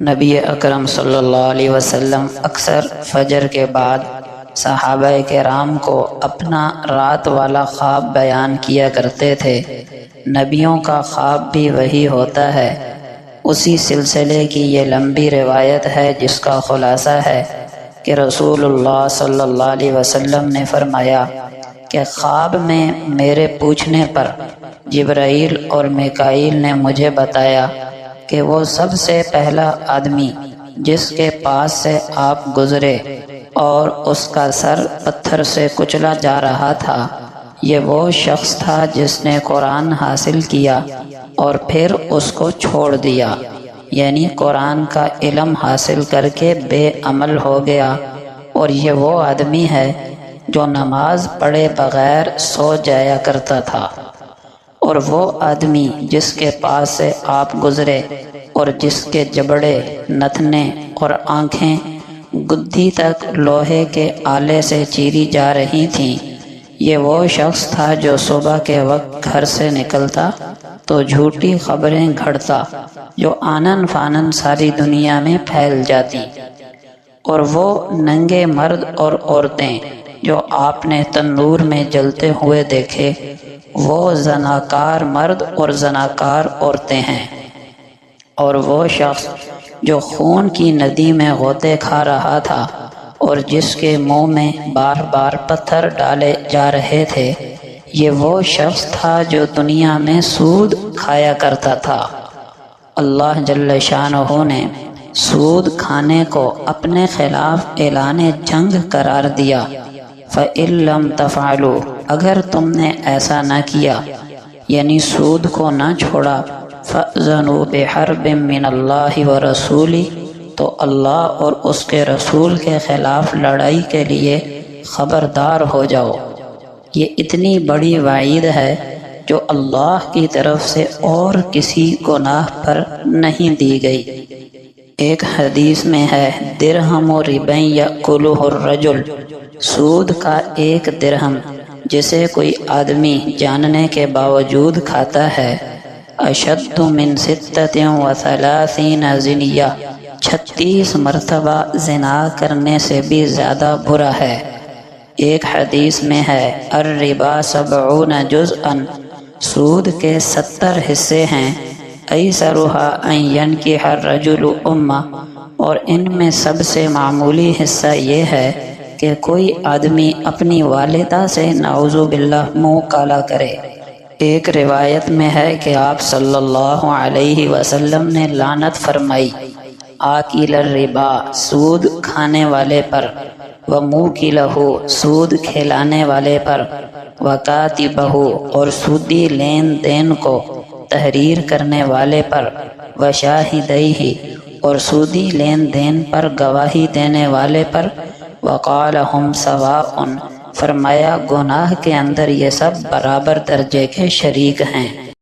نبی اکرم صلی اللہ علیہ وسلم اکثر فجر کے بعد صحابہ کرام کو اپنا رات والا خواب بیان کیا کرتے تھے۔ نبیوں کا خواب بھی وہی ہوتا ہے۔ اسی سلسلے کی یہ لمبی روایت ہے جس کا خلاصہ ہے کہ رسول اللہ صلی اللہ علیہ وسلم نے فرمایا کہ خواب میں میرے پوچھنے پر جبرائیل اور میکائیل نے مجھے بتایا کہ وہ سب سے پہلا آدمی جس کے پاس سے آپ گزرے اور اس کا سر پتھر سے کچلا جا رہا تھا، یہ وہ شخص تھا جس نے قرآن حاصل کیا اور پھر اس کو چھوڑ دیا، یعنی قرآن کا علم حاصل کر کے بے عمل ہو گیا۔ اور یہ وہ آدمی ہے جو نماز پڑھے بغیر سو جایا کرتا تھا، اور وہ آدمی جس کے پاس سے آپ گزرے اور جس کے جبڑے، نتنے اور آنکھیں گدھی تک لوہے کے آلے سے چیری جا رہی تھیں، یہ وہ شخص تھا جو صبح کے وقت گھر سے نکلتا تو جھوٹی خبریں گھڑتا جو آنن فانن ساری دنیا میں پھیل جاتی، اور وہ ننگے مرد اور عورتیں جو آپ نے تندور میں جلتے ہوئے دیکھے وہ زناکار مرد اور زناکار عورتیں ہیں، اور وہ شخص جو خون کی ندی میں غوطے کھا رہا تھا اور جس کے منہ میں بار بار پتھر ڈالے جا رہے تھے، یہ وہ شخص تھا جو دنیا میں سود کھایا کرتا تھا۔ اللہ جل شانہ نے سود کھانے کو اپنے خلاف اعلان جنگ قرار دیا۔ فَإِن لَّمْ تَفْعَلُوا، اگر تم نے ایسا نہ کیا، یعنی سود کو نہ چھوڑا، فَأْذَنُوا بِحَرْبٍ مِّنَ اللَّهِ وَرَسُولِهِ، تو اللہ اور اس کے رسول کے خلاف لڑائی کے لیے خبردار ہو جاؤ۔ یہ اتنی بڑی وعید ہے جو اللہ کی طرف سے اور کسی گناہ پر نہیں دی گئی۔ ایک حدیث میں ہے درہم و ربن یأکلہ الرجل، سود کا ایک درہم جسے کوئی آدمی جاننے کے باوجود کھاتا ہے، اشد من 36 زنیہ، 36 مرتبہ زنا کرنے سے بھی زیادہ برا ہے۔ ایک حدیث میں ہے الربا 70 جزءا، سود کے 70 حصے ہیں، ایسرھا ان ینکح الرجل امہ، اور ان میں سب سے معمولی حصہ یہ ہے کہ کوئی آدمی اپنی والدہ سے نعوذ باللہ منہ کالا کرے۔ ایک روایت میں ہے کہ آپ صلی اللہ علیہ وسلم نے لعنت فرمائی آکل الربا، سود کھانے والے پر، وموکلہ، سود کھلانے والے پر، وکاتبہ، اور سودی لین دین کو تحریر کرنے والے پر، وشاہدیہ، اور سودی لین دین پر گواہی دینے والے پر، وقال ہم سواء، فرمایا گناہ کے اندر یہ سب برابر درجے کے شریک ہیں۔